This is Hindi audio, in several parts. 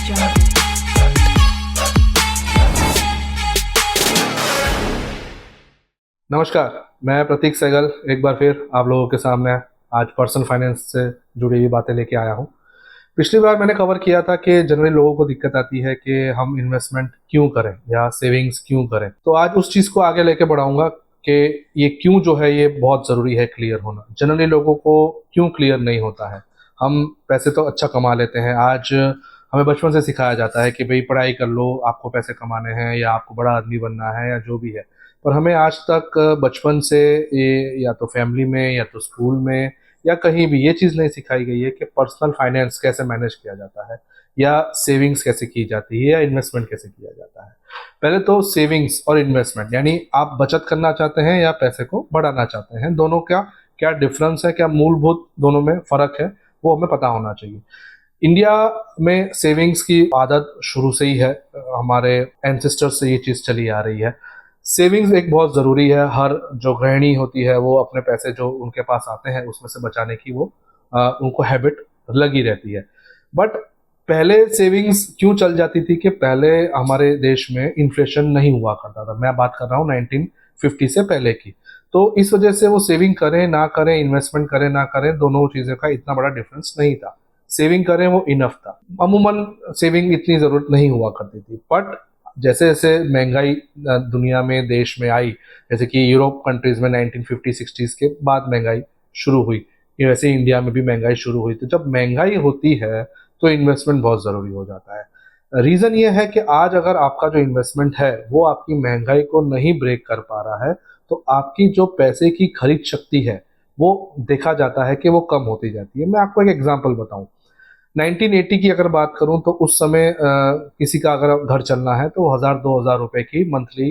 Jungle. नमस्कार, मैं प्रतीक सहगल एक बार फिर आप लोगों के सामने आज पर्सनल फाइनेंस से जुड़ी हुई बातें लेके आया हूँ। पिछली बार मैंने कवर किया था कि जनरली लोगों को दिक्कत आती है कि हम इन्वेस्टमेंट क्यों करें या सेविंग्स क्यों करें। तो आज उस चीज़ को आगे लेके बढ़ाऊंगा कि ये क्यों जो है ये बहुत ज़रूरी है क्लियर होना। जनरली लोगों को क्यों क्लियर नहीं होता है। हम पैसे तो अच्छा कमा लेते हैं, आज हमें बचपन से सिखाया जाता है कि भाई पढ़ाई कर लो, आपको पैसे कमाने हैं या आपको बड़ा आदमी बनना है या जो भी है। पर हमें आज तक बचपन से ये या तो फैमिली में या तो स्कूल में या कहीं भी ये चीज़ नहीं सिखाई गई है कि पर्सनल फाइनेंस कैसे मैनेज किया जाता है या सेविंग्स कैसे की जाती है या इन्वेस्टमेंट कैसे किया जाता है। पहले तो सेविंग्स और इन्वेस्टमेंट यानी आप बचत करना चाहते हैं या पैसे को बढ़ाना चाहते हैं, दोनों का क्या डिफरेंस है, क्या मूलभूत दोनों में फ़र्क है, वो हमें पता होना चाहिए। इंडिया में सेविंग्स की आदत शुरू से ही है, हमारे एंसेस्टर्स से ये चीज़ चली आ रही है। सेविंग्स एक बहुत ज़रूरी है, हर जो गृहिणी होती है वो अपने पैसे जो उनके पास आते हैं उसमें से बचाने की वो उनको हैबिट लगी रहती है। बट पहले सेविंग्स क्यों चल जाती थी कि पहले हमारे देश में इन्फ्लेशन नहीं हुआ करता था। मैं बात कर रहा हूँ 1950 से पहले की। तो इस वजह से वो सेविंग करें ना करें, इन्वेस्टमेंट करें ना करें, दोनों चीज़ों का इतना बड़ा डिफरेंस नहीं था। सेविंग करें वो इनफ था। अमूमन सेविंग इतनी ज़रूरत नहीं हुआ करती थी। बट जैसे जैसे महंगाई दुनिया में देश में आई, जैसे कि यूरोप कंट्रीज में 1950-60s के बाद महंगाई शुरू हुई, वैसे ही इंडिया में भी महंगाई शुरू हुई। तो जब महंगाई होती है तो इन्वेस्टमेंट बहुत ज़रूरी हो जाता है। रीज़न ये है कि आज अगर आपका जो इन्वेस्टमेंट है वो आपकी महंगाई को नहीं ब्रेक कर पा रहा है तो आपकी जो पैसे की खरीद शक्ति है वो देखा जाता है कि वो कम होती जाती है। मैं आपको एक एग्जांपल बताऊं, 1980 की अगर बात करूं तो उस समय किसी का अगर घर चलना है तो 1000-2000 रुपए की मंथली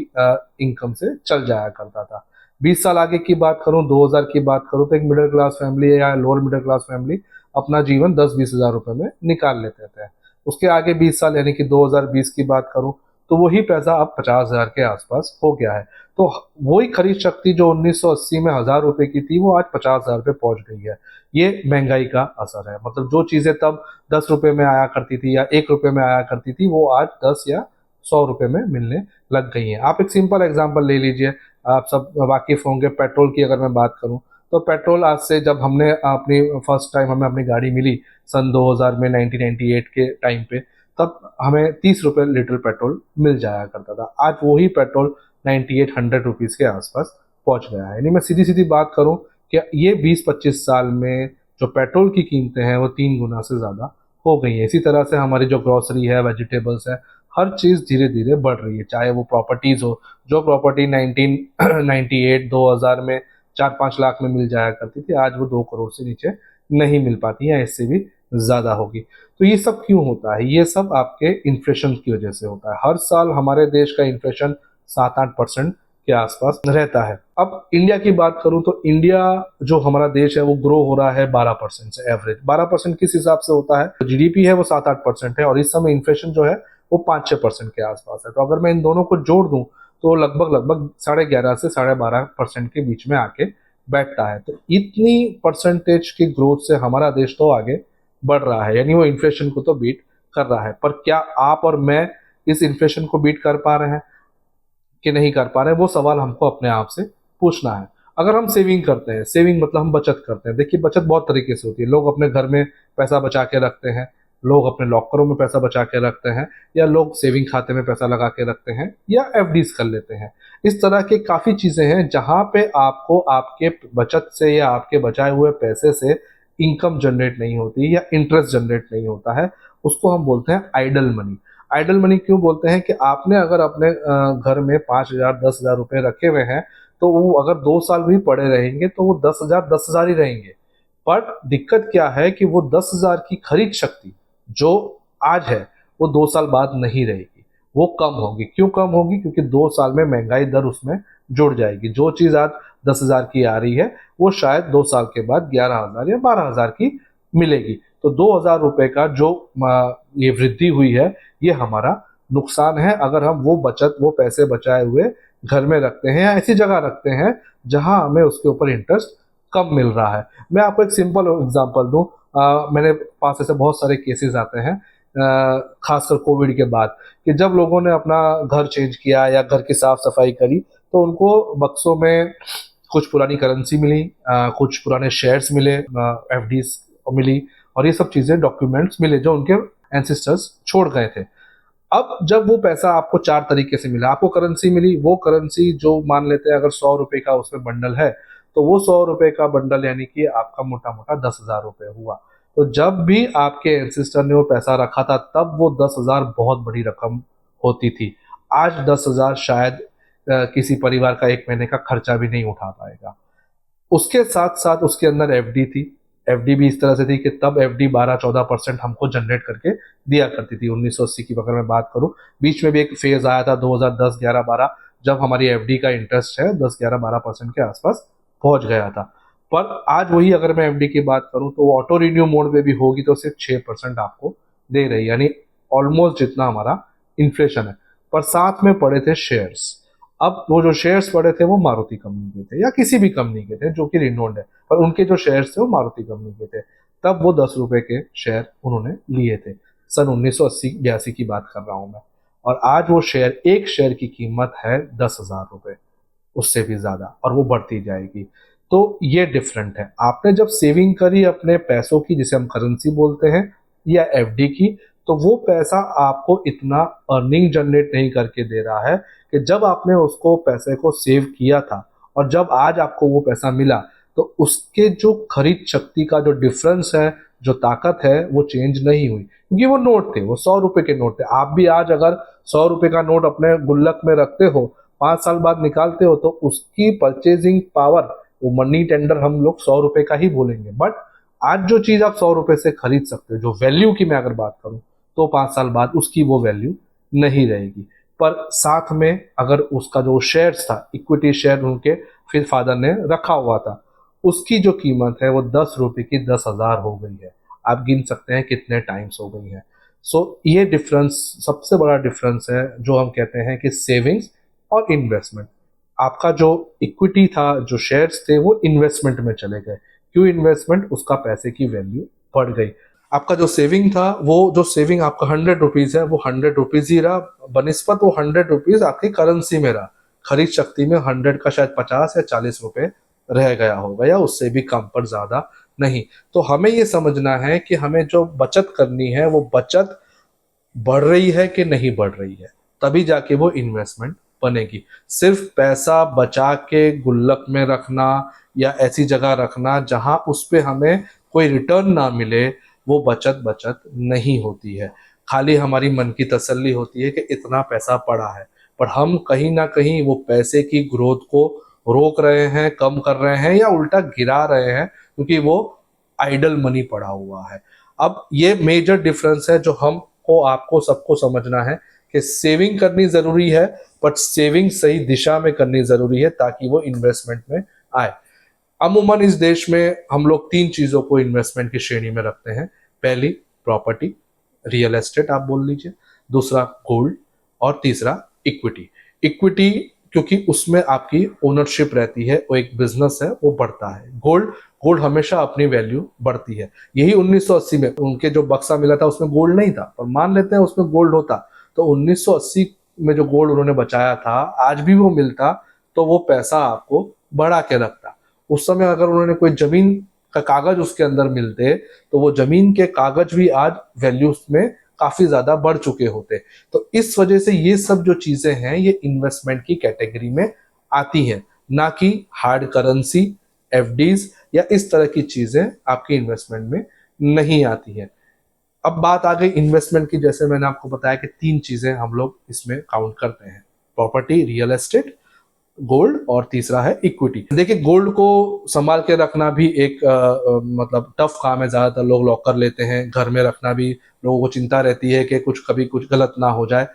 इनकम से चल जाया करता था। 20 साल आगे की बात करूं, 2000 की बात करूं तो एक मिडिल क्लास फैमिली या लोअर मिडिल क्लास फैमिली अपना जीवन 10-20 हजार रुपए में निकाल लेते थे। उसके आगे 20 साल यानी कि 2020 की बात करूं तो वही पैसा अब 50,000 के आसपास हो गया है। तो वही खरीद शक्ति जो 1980 में 1000 रुपए की थी वो आज 50,000 पे पहुंच गई है। ये महंगाई का असर है। मतलब जो चीजें तब 10 रुपए में आया करती थी या 1 रुपए में आया करती थी वो आज 10 या 100 रुपए में मिलने लग गई हैं। आप एक सिंपल एग्जांपल ले लीजिए, आप सब वाकिफ होंगे, पेट्रोल की अगर मैं बात करूं तो पेट्रोल आज से जब हमने अपनी फर्स्ट टाइम हमें अपनी गाड़ी मिली सन 2000 में 1998 के टाइम पे, तब हमें 30 रुपए लीटर पेट्रोल मिल जाया करता था। आज वही पेट्रोल 98-100 रुपीज़ के आसपास पहुंच गया है। यानी मैं सीधी सीधी बात करूं कि ये 20-25 साल में जो पेट्रोल की कीमतें हैं वो 3 गुना से ज़्यादा हो गई हैं। इसी तरह से हमारी जो ग्रॉसरी है, वेजिटेबल्स है, हर चीज़ धीरे धीरे बढ़ रही है। चाहे वो प्रॉपर्टीज़ हो, जो प्रॉपर्टी 1998-2000 में 4-5 लाख में मिल जाया करती थी आज वो 2 करोड़ से नीचे नहीं मिल पाती है, इससे भी ज़्यादा होगी। तो ये सब क्यों होता है? ये सब आपके इन्फ्लेशन की वजह से होता है। हर साल हमारे देश का इन्फ्लेशन 7-8% के आसपास रहता है। अब इंडिया की बात करूं तो इंडिया जो हमारा देश है वो ग्रो हो रहा है 12% से। एवरेज 12% किस हिसाब से होता है? तो जीडीपी है वो 7-8% है और इस समय इन्फ्लेशन जो है वो 5-6% के आसपास है। तो अगर मैं इन दोनों को जोड़ दूं तो लगभग लगभग 11.5 से 12.5% के बीच में आके बैठता है। तो इतनी परसेंटेज की ग्रोथ से हमारा देश तो आगे बढ़ रहा है, यानी वो इन्फ्लेशन को तो बीट कर रहा है। पर क्या आप और मैं इस इन्फ्लेशन को बीट कर पा रहे हैं कि नहीं कर पा रहे हैं, वो सवाल हमको अपने आप से पूछना है। अगर हम सेविंग करते हैं, सेविंग मतलब हम बचत करते हैं। देखिए बचत बहुत तरीके से होती है। लोग अपने घर में पैसा बचा के रखते हैं, लोग अपने लॉकरों में पैसा बचा के रखते हैं, या लोग सेविंग खाते में पैसा लगा के रखते हैं या एफडीज कर लेते हैं। इस तरह के काफ़ी चीज़ें हैं जहाँ पे आपको आपके बचत से या आपके बचाए हुए पैसे से इनकम जनरेट नहीं होती या इंटरेस्ट जनरेट नहीं होता है। उसको हम बोलते हैं आइडल मनी। आइडल मनी क्यों बोलते हैं कि आपने अगर अपने घर में 5,000 10,000 रुपए रखे हुए हैं तो वो अगर 2 साल भी पड़े रहेंगे तो वो 10,000 ही रहेंगे। बट दिक्कत क्या है कि वो 10,000 की खरीद शक्ति जो आज है वो 2 साल बाद नहीं रहेगी, वो कम होगी। क्यों कम होगी? क्योंकि 2 साल में महंगाई दर उसमें जुड़ जाएगी। जो चीज़ आज 10,000 की आ रही है वो शायद 2 साल के बाद 11,000 या 12,000 की मिलेगी। तो 2,000 रुपए का जो ये वृद्धि हुई है ये हमारा नुकसान है अगर हम वो बचत, वो पैसे बचाए हुए घर में रखते हैं या ऐसी जगह रखते हैं जहां हमें उसके ऊपर इंटरेस्ट कम मिल रहा है। मैं आपको एक सिंपल एग्जांपल दूं, मेरे पास ऐसे बहुत सारे केसेस आते हैं खासकर कोविड के बाद, कि जब लोगों ने अपना घर चेंज किया या घर की साफ सफाई करी, तो उनको बक्सों में कुछ पुरानी करेंसी मिली, कुछ पुराने शेयर्स मिले, एफडीज मिली, और ये सब चीजें, डॉक्यूमेंट्स मिले जो उनके एंसेस्टर्स छोड़ गए थे। अब जब वो पैसा आपको 4 तरीके से मिला, आपको करेंसी मिली, वो करेंसी जो मान लेते हैं अगर 100 रुपए का उसमें बंडल है, तो वो 100 रुपए का बंडल यानी कि आपका मोटा मोटा 10,000 रुपए हुआ। तो जब भी आपके एंसेस्टर ने वो पैसा रखा था, तब वो 10,000 बहुत बड़ी रकम होती थी। आज 10,000 शायद किसी परिवार का एक महीने का खर्चा भी नहीं उठा पाएगा। उसके साथ साथ उसके अंदर एफडी थी। एफडी भी इस तरह से थी कि तब एफडी 12-14% हमको जनरेट करके दिया करती थी। 1980 की अगर मैं बात करूं, बीच में भी एक फेज आया था 2010, 11, 12, जब हमारी एफडी का इंटरेस्ट है 10, 11, 12% के आसपास पहुंच गया था। पर आज वही अगर मैं एफडी की बात करूं, तो ऑटो रिन्यू मोड पे भी होगी तो सिर्फ 6% आपको दे रही, यानी ऑलमोस्ट जितना हमारा इन्फ्लेशन है। पर साथ में पड़े थे शेयर्स। अब वो जो शेयर्स पड़े थे वो मारुति कंपनी के थे या किसी भी कंपनी के थे जो कि रिनोल्ड है, पर उनके जो शेयर्स थे वो मारुति कंपनी के थे। तब वो 10 रुपए के शेयर उन्होंने लिए थे। सन 1980-82 की बात कर रहा हूं मैं। और आज वो शेयर, एक शेयर की कीमत है 10,000 रुपए, उससे भी ज्यादा, और वो बढ़ती जाएगी। तो ये डिफरेंट है। आपने जब सेविंग करी अपने पैसों की, जिसे हम करेंसी बोलते हैं, या एफडी की, तो वो पैसा आपको इतना अर्निंग जनरेट नहीं करके दे रहा है कि जब आपने उसको पैसे को सेव किया था और जब आज आपको वो पैसा मिला, तो उसके जो खरीद शक्ति का जो डिफरेंस है, जो ताकत है, वो चेंज नहीं हुई, क्योंकि वो नोट थे, वो 100 रुपए के नोट थे। आप भी आज अगर 100 रुपए का नोट अपने गुल्लक में रखते हो, 5 साल बाद निकालते हो, तो उसकी परचेजिंग पावर, वो मनी टेंडर हम लोग 100 रुपए का ही बोलेंगे। बट आज जो चीज आप 100 रुपए से खरीद सकते हो, जो वैल्यू की मैं अगर बात करूं, तो 5 साल बाद उसकी वो वैल्यू नहीं रहेगी। पर साथ में अगर उसका जो शेयर्स था, इक्विटी शेयर उनके फिर फादर ने रखा हुआ था, उसकी जो कीमत है वो 10 रुपए की 10,000 हो गई है। आप गिन सकते हैं कितने टाइम्स हो गई है। सो ये डिफरेंस, सबसे बड़ा डिफरेंस है जो हम कहते हैं कि सेविंग्स और इन्वेस्टमेंट। आपका जो इक्विटी था, जो शेयर्स थे, वो इन्वेस्टमेंट में चले गए। क्यों इन्वेस्टमेंट? उसका पैसे की वैल्यू बढ़ गई। आपका जो सेविंग था, वो जो सेविंग आपका 100 रुपीज है, वो 100 रुपीज ही रहा, बनिस्पत वो 100 रुपीज आपकी करेंसी में रहा। खरीद शक्ति में 100 का शायद 50 या 40 रुपए रह गया होगा, या उससे भी कम, पर ज्यादा नहीं। तो हमें ये समझना है कि हमें जो बचत करनी है, वो बचत बढ़ रही है कि नहीं बढ़ रही है, तभी जाके वो इन्वेस्टमेंट बनेगी। सिर्फ पैसा बचा के गुल्लक में रखना या ऐसी जगह रखना जहां उस पे हमें कोई रिटर्न ना मिले, वो बचत नहीं होती है। खाली हमारी मन की तसल्ली होती है कि इतना पैसा पड़ा है, पर हम कहीं ना कहीं वो पैसे की ग्रोथ को रोक रहे हैं, कम कर रहे हैं, या उल्टा गिरा रहे हैं, क्योंकि वो आइडल मनी पड़ा हुआ है। अब ये मेजर डिफरेंस है जो हमको, आपको, सबको समझना है कि सेविंग करनी जरूरी है, बट सेविंग सही दिशा में करनी जरूरी है ताकि वो इन्वेस्टमेंट में आए। अमूमन इस देश में हम लोग 3 चीजों को इन्वेस्टमेंट की श्रेणी में रखते हैं। पहली प्रॉपर्टी, रियल एस्टेट आप बोल लीजिए, दूसरा गोल्ड, और तीसरा इक्विटी। इक्विटी क्योंकि उसमें आपकी ओनरशिप रहती है, वो एक बिजनेस है, वो बढ़ता है। गोल्ड, गोल्ड हमेशा अपनी वैल्यू बढ़ती है। यही 1980 में उनके जो बक्सा मिला था उसमें गोल्ड नहीं था, पर मान लेते हैं उसमें गोल्ड होता, तो 1980 में जो गोल्ड उन्होंने बचाया था, आज भी वो मिलता, तो वो पैसा आपको बढ़ा के रखता। उस समय अगर उन्होंने कोई जमीन का कागज उसके अंदर मिलते, तो वो जमीन के कागज भी आज वैल्यूज में काफी ज्यादा बढ़ चुके होते। तो इस वजह से ये सब जो चीजें हैं, ये इन्वेस्टमेंट की कैटेगरी में आती हैं, ना कि हार्ड करेंसी, एफडीज या इस तरह की चीजें आपकी इन्वेस्टमेंट में नहीं आती हैं। अब बात आ गई इन्वेस्टमेंट की। जैसे मैंने आपको बताया कि 3 चीजें हम लोग इसमें काउंट करते हैं, प्रॉपर्टी, रियल एस्टेट, गोल्ड, और तीसरा है इक्विटी। देखिए, गोल्ड को संभाल के रखना भी एक मतलब टफ काम है। ज्यादातर लोग लॉक कर लेते हैं। घर में रखना भी लोगों को चिंता रहती है कि कभी कुछ गलत ना हो जाए,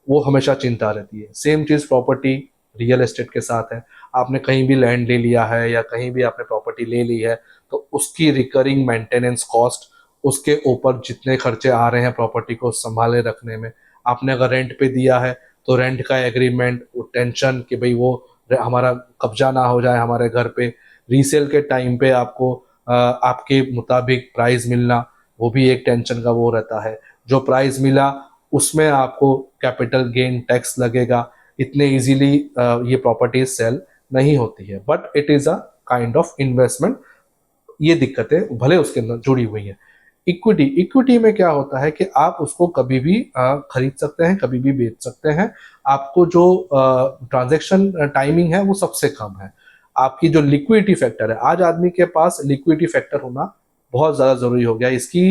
वो हमेशा चिंता रहती है। सेम चीज प्रॉपर्टी, रियल एस्टेट के साथ है। आपने कहीं भी लैंड ले लिया है या कहीं भी आपने प्रॉपर्टी ले ली है, तो उसकी रिकरिंग मेंटेनेंस कॉस्ट, उसके ऊपर जितने खर्चे आ रहे हैं प्रॉपर्टी को संभाले रखने में, आपने अगर रेंट पे दिया है तो रेंट का एग्रीमेंट, वो टेंशन कि भाई वो हमारा कब्जा ना हो जाए हमारे घर पे, रीसेल के टाइम पे आपको आपके मुताबिक प्राइस मिलना, वो भी एक टेंशन का वो रहता है। जो प्राइस मिला उसमें आपको कैपिटल गेन टैक्स लगेगा, इतने इजीली ये प्रॉपर्टीज सेल नहीं होती है, but it is a kind of investment. ये दिक्कतें भले उसके अंदर जुड़ी हुई हैं। इक्विटी, इक्विटी में क्या होता है कि आप उसको कभी भी खरीद सकते हैं, कभी भी बेच सकते हैं। आपको जो ट्रांजैक्शन टाइमिंग है वो सबसे कम है। आपकी जो लिक्विडिटी फैक्टर है, आज आदमी के पास लिक्विडिटी फैक्टर होना बहुत ज़्यादा ज़रूरी हो गया। इसकी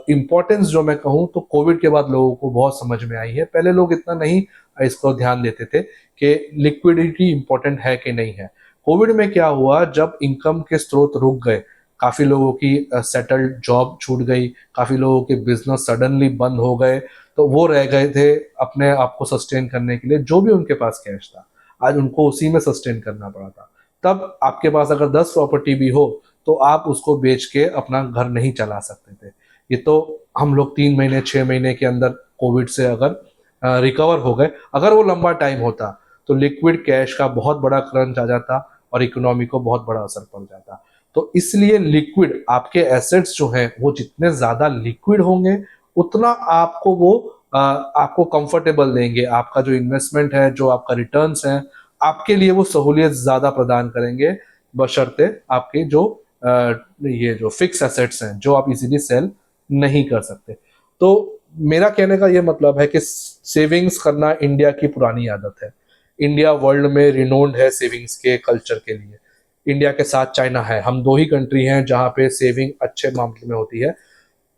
इम्पोर्टेंस जो मैं कहूँ तो कोविड के बाद लोगों को बहुत समझ में आई है। पहले लोग इतना नहीं इसको ध्यान देते थे कि लिक्विडिटी इंपॉर्टेंट है कि नहीं है। कोविड में क्या हुआ, जब इनकम के स्रोत रुक गए, काफी लोगों की सेटल्ड जॉब छूट गई, काफी लोगों के बिजनेस सडनली बंद हो गए, तो वो रह गए थे अपने आप को सस्टेन करने के लिए, जो भी उनके पास कैश था आज उनको उसी में सस्टेन करना पड़ा था। तब आपके पास अगर 10 प्रॉपर्टी भी हो तो आप उसको बेच के अपना घर नहीं चला सकते थे। ये तो हम लोग 3 महीने 6 महीने के अंदर कोविड से अगर रिकवर हो गए। अगर वो लंबा टाइम होता तो लिक्विड कैश का बहुत बड़ा क्रंच आ जाता और इकोनॉमी को बहुत बड़ा असर पड़ जाता। तो इसलिए लिक्विड आपके एसेट्स जो हैं वो जितने ज्यादा लिक्विड होंगे उतना आपको वो आपको कंफर्टेबल देंगे। आपका जो इन्वेस्टमेंट है, जो आपका रिटर्न्स है, आपके लिए वो सहूलियत ज्यादा प्रदान करेंगे, बशर्ते आपके जो ये जो फिक्स एसेट्स हैं जो आप इजीली सेल नहीं कर सकते। तो मेरा कहने का ये मतलब है कि सेविंग्स करना इंडिया की पुरानी आदत है। इंडिया वर्ल्ड में रिनोन्ड है सेविंग्स के कल्चर के लिए। इंडिया के साथ चाइना है, हम दो ही कंट्री हैं जहां पे सेविंग अच्छे मामले में होती है।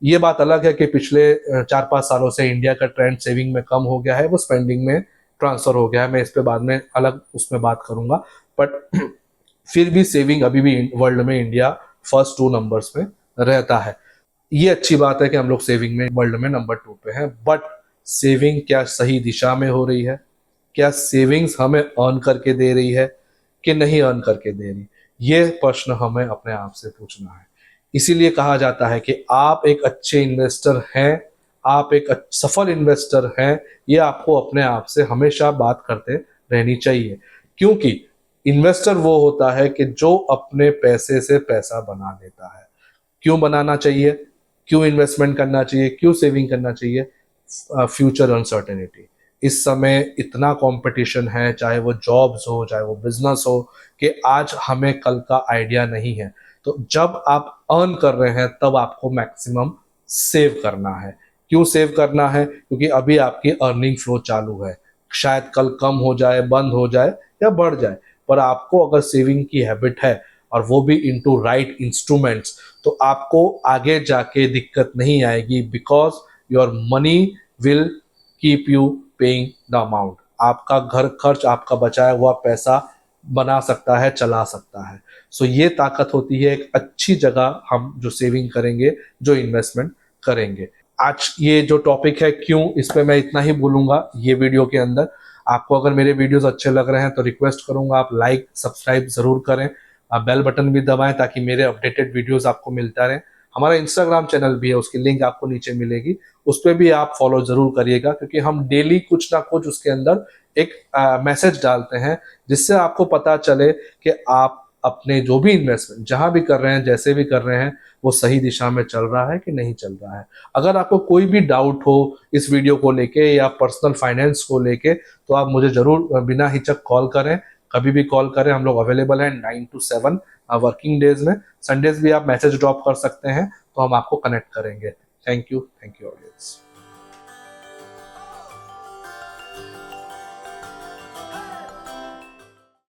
ये बात अलग है कि पिछले 4-5 सालों से इंडिया का ट्रेंड सेविंग में कम हो गया है, वो स्पेंडिंग में ट्रांसफर हो गया है। मैं इस पे बाद में अलग उसमें बात करूंगा, बट फिर भी सेविंग अभी भी वर्ल्ड में इंडिया फर्स्ट 2 नंबर्स में रहता है। ये अच्छी बात है कि हम लोग सेविंग में वर्ल्ड में नंबर 2 पे हैं, बट सेविंग क्या सही दिशा में हो रही है? क्या सेविंग्स हमें अर्न करके दे रही है कि नहीं अर्न करके दे रही? ये प्रश्न हमें अपने आप से पूछना है। इसीलिए कहा जाता है कि आप एक अच्छे इन्वेस्टर हैं, आप एक सफल इन्वेस्टर हैं, ये आपको अपने आप से हमेशा बात करते रहनी चाहिए। क्योंकि इन्वेस्टर वो होता है कि जो अपने पैसे से पैसा बना लेता है। क्यों बनाना चाहिए, क्यों इन्वेस्टमेंट करना चाहिए, क्यों सेविंग करना चाहिए? Future uncertainty. इस समय इतना कंपटीशन है, चाहे वो जॉब्स हो, चाहे वो बिजनेस हो, कि आज हमें कल का आइडिया नहीं है। तो जब आप अर्न कर रहे हैं तब आपको मैक्सिमम सेव करना है। क्यों सेव करना है? क्योंकि अभी आपकी अर्निंग फ्लो चालू है, शायद कल कम हो जाए, बंद हो जाए या बढ़ जाए, पर आपको अगर सेविंग की हैबिट है और वो भी इनटू राइट इंस्ट्रूमेंट्स, तो आपको आगे जाके दिक्कत नहीं आएगी। Because your money will keep you paying the amount. आपका घर खर्च, आपका बचाया हुआ पैसा बना सकता है, चला सकता है। सो ये ताकत होती है एक अच्छी जगह हम जो सेविंग करेंगे, जो इन्वेस्टमेंट करेंगे। आज ये जो टॉपिक है क्यों, इस पे मैं इतना ही बोलूंगा ये वीडियो के अंदर। आपको अगर मेरे वीडियोस अच्छे लग रहे हैं तो रिक्वेस्ट करूंगा आप लाइक सब्सक्राइब जरूर करें, आप बेल बटन भी दबाएं ताकि मेरे अपडेटेड वीडियोस आपको मिलता रहे। हमारा इंस्टाग्राम चैनल भी है, उसकी लिंक आपको नीचे मिलेगी, उस पर भी आप फॉलो जरूर करिएगा, क्योंकि हम डेली कुछ ना कुछ उसके अंदर एक मैसेज डालते हैं जिससे आपको पता चले कि आप अपने जो भी इन्वेस्टमेंट जहां भी कर रहे हैं, जैसे भी कर रहे हैं, वो सही दिशा में चल रहा है कि नहीं चल रहा है। अगर आपको कोई भी डाउट हो इस वीडियो को लेके या पर्सनल फाइनेंस को लेके, तो आप मुझे जरूर बिना हिचक कॉल करें, कभी भी कॉल करें। हम लोग अवेलेबल हैं 9 to 7 वर्किंग डेज में। संडेज भी आप मैसेज ड्रॉप कर सकते हैं, तो हम आपको कनेक्ट करेंगे। Thank you audience.